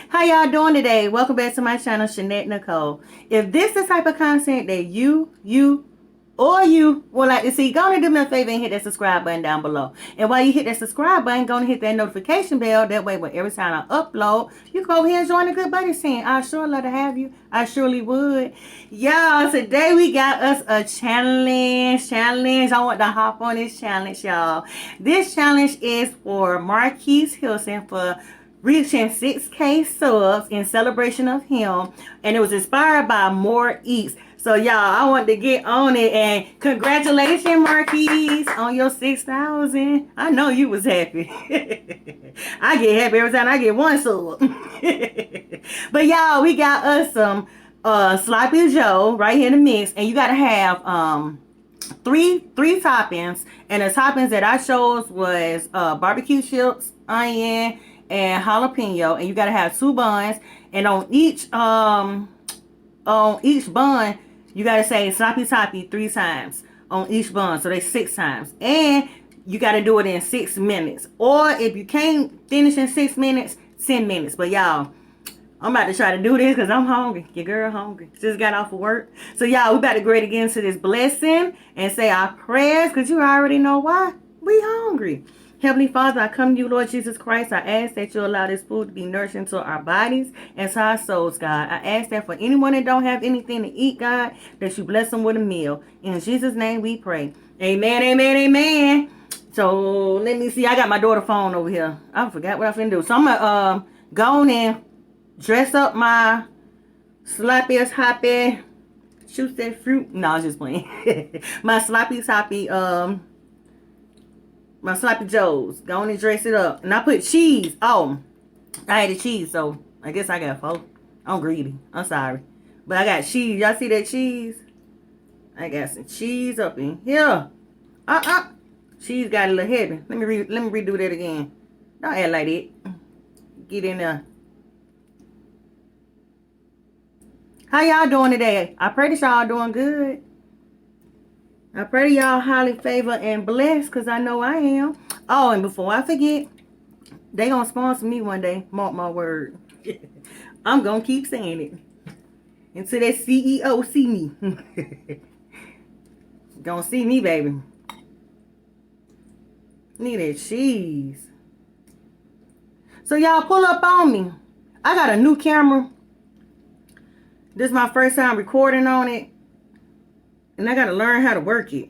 How y'all doing today? Welcome back to my channel, Shanette Nicole. If this is the type of content that you would like to see, go and do me a favor and hit that subscribe button down below. And while you hit that subscribe button, go and hit that notification bell. That way, when every time I upload, you can go over here and join the good buddy scene. I sure love to have you. I surely would. Y'all, today we got us a challenge. I want to hop on this challenge, y'all. This challenge is for Marqease Hilson for reaching 6K subs in celebration of him, and it was inspired by Eatz. So y'all, I want to get on it, and congratulations, Marqease, on your 6,000. I know you was happy. I get happy every time I get one sub. But y'all, we got us some sloppy joe right here in the mix, and you gotta have three toppings, and the toppings that I chose was barbecue chips, onion, and jalapeno, and you gotta have 2 buns, and on each bun you gotta say sloppy toppy 3 times on each bun, so they 6 times, and you gotta do it in 6 minutes, or if you can't finish in 6 minutes, 10 minutes. But y'all, I'm about to try to do this because I'm hungry. Your girl hungry. Just got off of work. So y'all, we about to get into this blessing and say our prayers, because you already know why. We hungry. Heavenly Father, I come to you, Lord Jesus Christ. I ask that you allow this food to be nourishing to our bodies and to our souls, God. I ask that for anyone that don't have anything to eat, God, that you bless them with a meal. In Jesus' name we pray. Amen, amen, amen. So, let me see. I got my daughter's phone over here. I forgot what I'm finna do. So, I'm going to go on and dress up my sloppiest hoppy, shoot that fruit. No, I was just playing. My sloppy toppy, my sloppy joes. Go on and dress it up. And I put cheese. Oh, I had the cheese, so I guess I got 4. I'm greedy. I'm sorry. But I got cheese. Y'all see that cheese? I got some cheese up in here. Cheese got a little heavy. Let me redo that again. Don't act like that. Get in there. How y'all doing today? I pray that y'all doing good. I pray y'all highly favored and blessed, because I know I am. Oh, and before I forget, they gonna sponsor me one day. Mark my word. I'm gonna keep saying it until that CEO see me. Gonna see me, baby. Need that cheese. So y'all pull up on me. I got a new camera. This is my first time recording on it, and I gotta learn how to work it.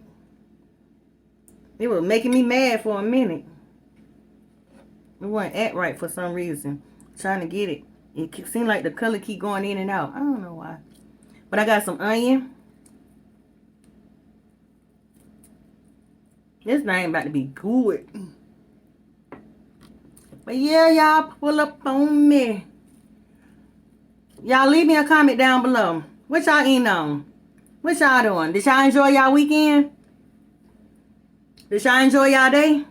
It was making me mad for a minute. It wasn't act right for some reason. Trying to get it. It seemed like the color keep going in and out. I don't know why. But I got some onion. This thing about to be good. But yeah, y'all pull up on me. Y'all leave me a comment down below. What y'all eating on? What y'all doing? Did y'all enjoy y'all weekend? Did y'all enjoy y'all day?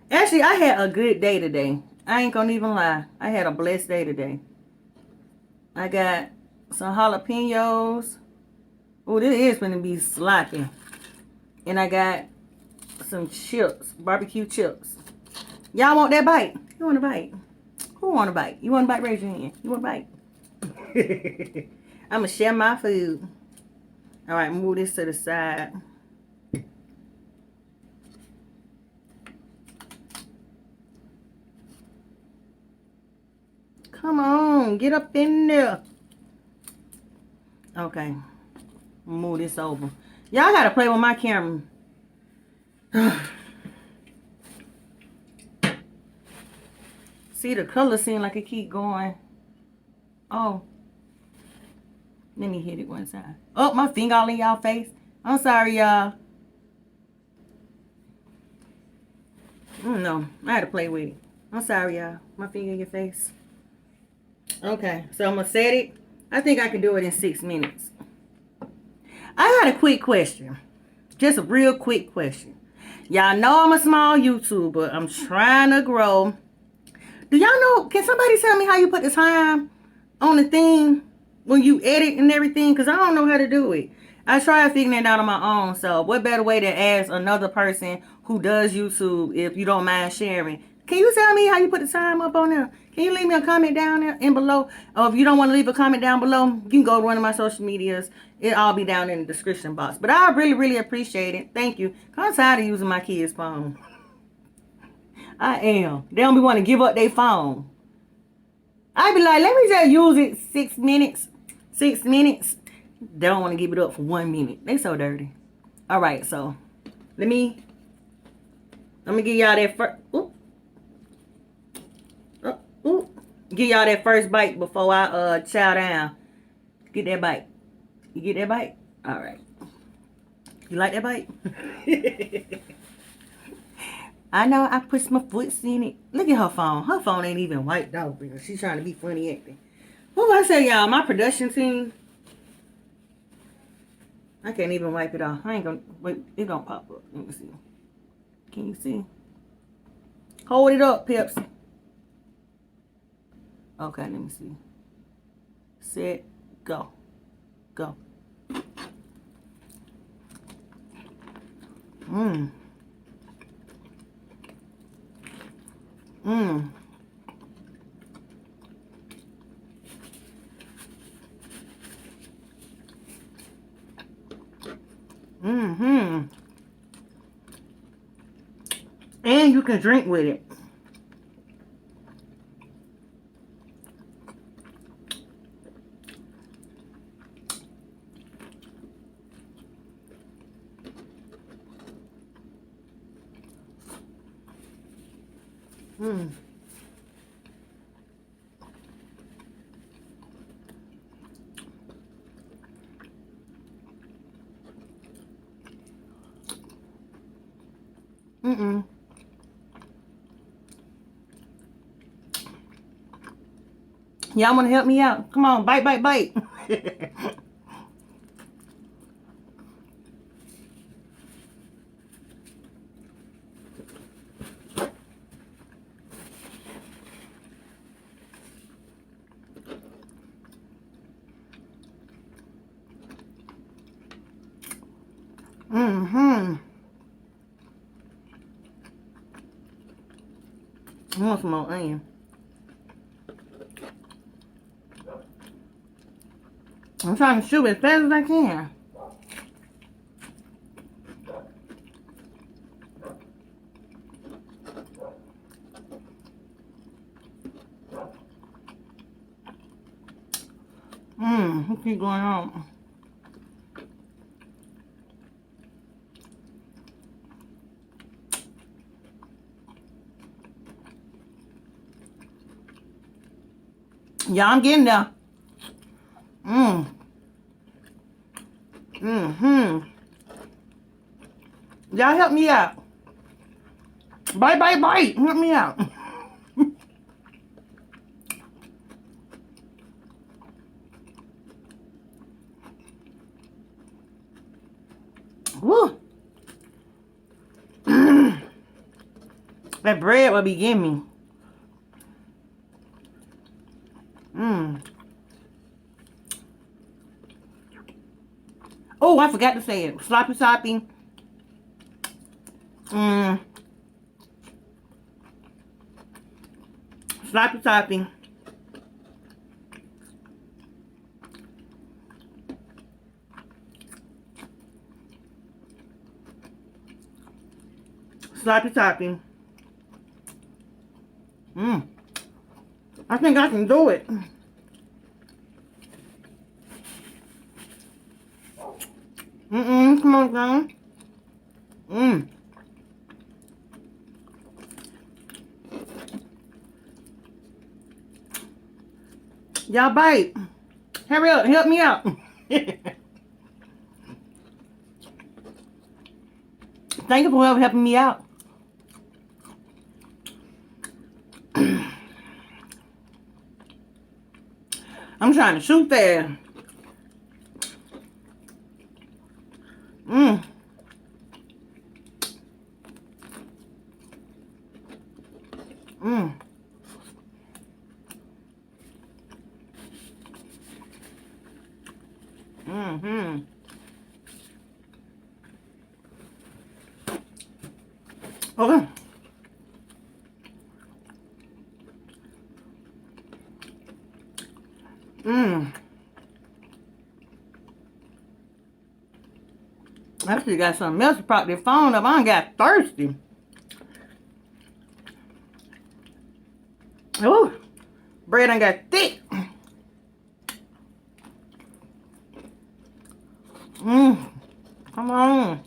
Actually, I had a good day today. I ain't gonna even lie. I had a blessed day today. I got some jalapenos. Oh, this is gonna be sloppy. And I got some chips, barbecue chips. Y'all want that bite? You want a bite? Who want a bite? You want a bite? Raise your hand. You want a bite? I'm gonna share my food. All right, move this to the side. Come on, get up in there. Okay, move this over. Y'all gotta play with my camera. See, the color seem like it keep going. Oh, let me hit it one time. Oh, my finger all in y'all face. I'm sorry, y'all. No, I had to play with it. I'm sorry, y'all. My finger in your face. Okay, so I'm gonna set it. I think I can do it in 6 minutes. I got a quick question. Just a real quick question. Y'all know I'm a small YouTuber. I'm trying to grow. Do y'all know, can somebody tell me how you put the time on the thing when you edit and everything? Because I don't know how to do it. I tried figuring it out on my own. So what better way to ask another person who does YouTube, if you don't mind sharing? Can you tell me how you put the time up on there? Can you leave me a comment down there and below? Or if you don't want to leave a comment down below, you can go to one of my social medias. It'll all be down in the description box. But I really, really appreciate it. Thank you. I'm tired of using my kids' phone. I am. They don't be want to give up their phone. I be like, let me just use it 6 minutes. 6 minutes. They don't want to give it up for 1 minute. They so dirty. All right, so let me give y'all that first. Give y'all that first bite before I chow down. Get that bite. You get that bite? All right. You like that bite? I know I pushed my foot in it. Look at her phone. Her phone ain't even wiped out. She's trying to be funny acting. What I say, y'all? My production team. I can't even wipe it off. I ain't gonna wait. It don't pop up. Let me see. Can you see? Hold it up, Pips. Okay, let me see. Set, go. Go. Mmm. Mmm. Mm-hmm. And you can drink with it. Mm. Mm-mm. Y'all want to help me out? Come on, bite, bite, bite. Mm-hmm. I want some more onion. I'm trying to chew as fast as I can. What keep going on? Yeah, I'm getting there. Y'all help me out. Bite, bite, bite. Help me out. Woo. That bread will be giving me. Oh, I forgot to say it. Sloppy, sloppy. Sloppy, sloppy. Sloppy, sloppy. I think I can do it. Come on, John. Y'all bite. Hurry up, help me out. Thank you for helping me out. I'm trying to shoot there. Okay. Mmm. I actually got something else to prop their phone up. I done got thirsty. Ooh. Bread done got thick. Mmm. Come on.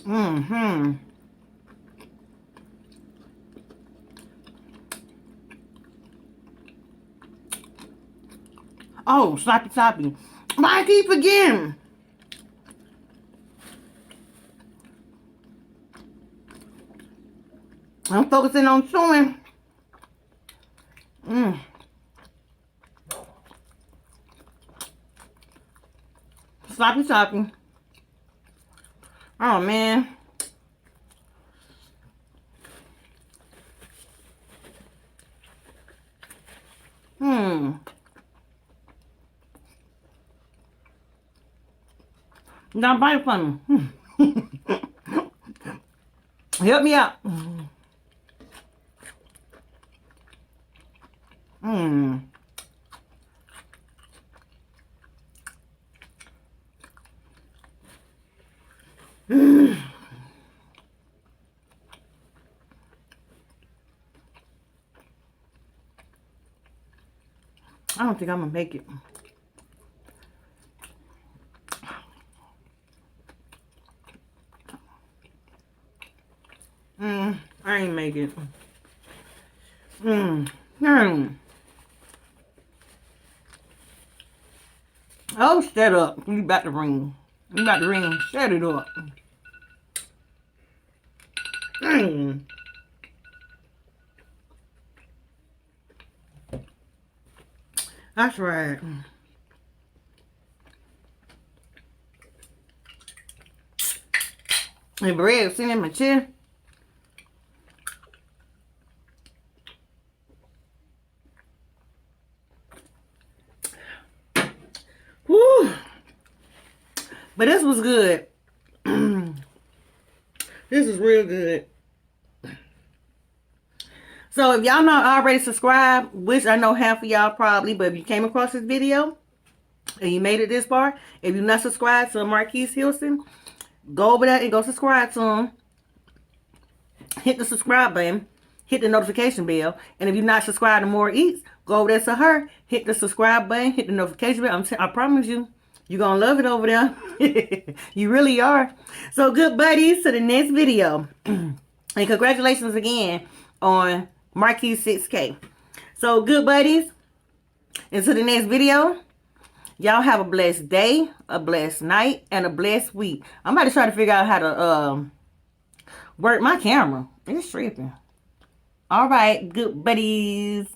Mm-hmm. Oh, sloppy toppy. I keep forgetting. I'm focusing on chewing. Mmm. Sloppy toppy. Oh, man. Hmm. Now bite from me. Help me out. Mmm. Mm. I don't think I'm gonna make it. I ain't make it. Oh, shut up. You about to ring. You about to ring. Shut it up. That's right. And bread sitting in my chair. Whew. But this was good. This is real good. So if y'all not already subscribed, which I know half of y'all probably, but if you came across this video and you made it this far, if you're not subscribed to Marqease Hilson, go over there and go subscribe to him. Hit the subscribe button. Hit the notification bell. And if you're not subscribed to More Eats, go over there to her. Hit the subscribe button. Hit the notification bell. I promise you, you're going to love it over there. You really are. So good buddies, to the next video. And congratulations again on Marqease 6K. So good buddies, until the next video, y'all have a blessed day, a blessed night, and a blessed week. I'm about to try to figure out how to work my camera. It's tripping. All right, good buddies.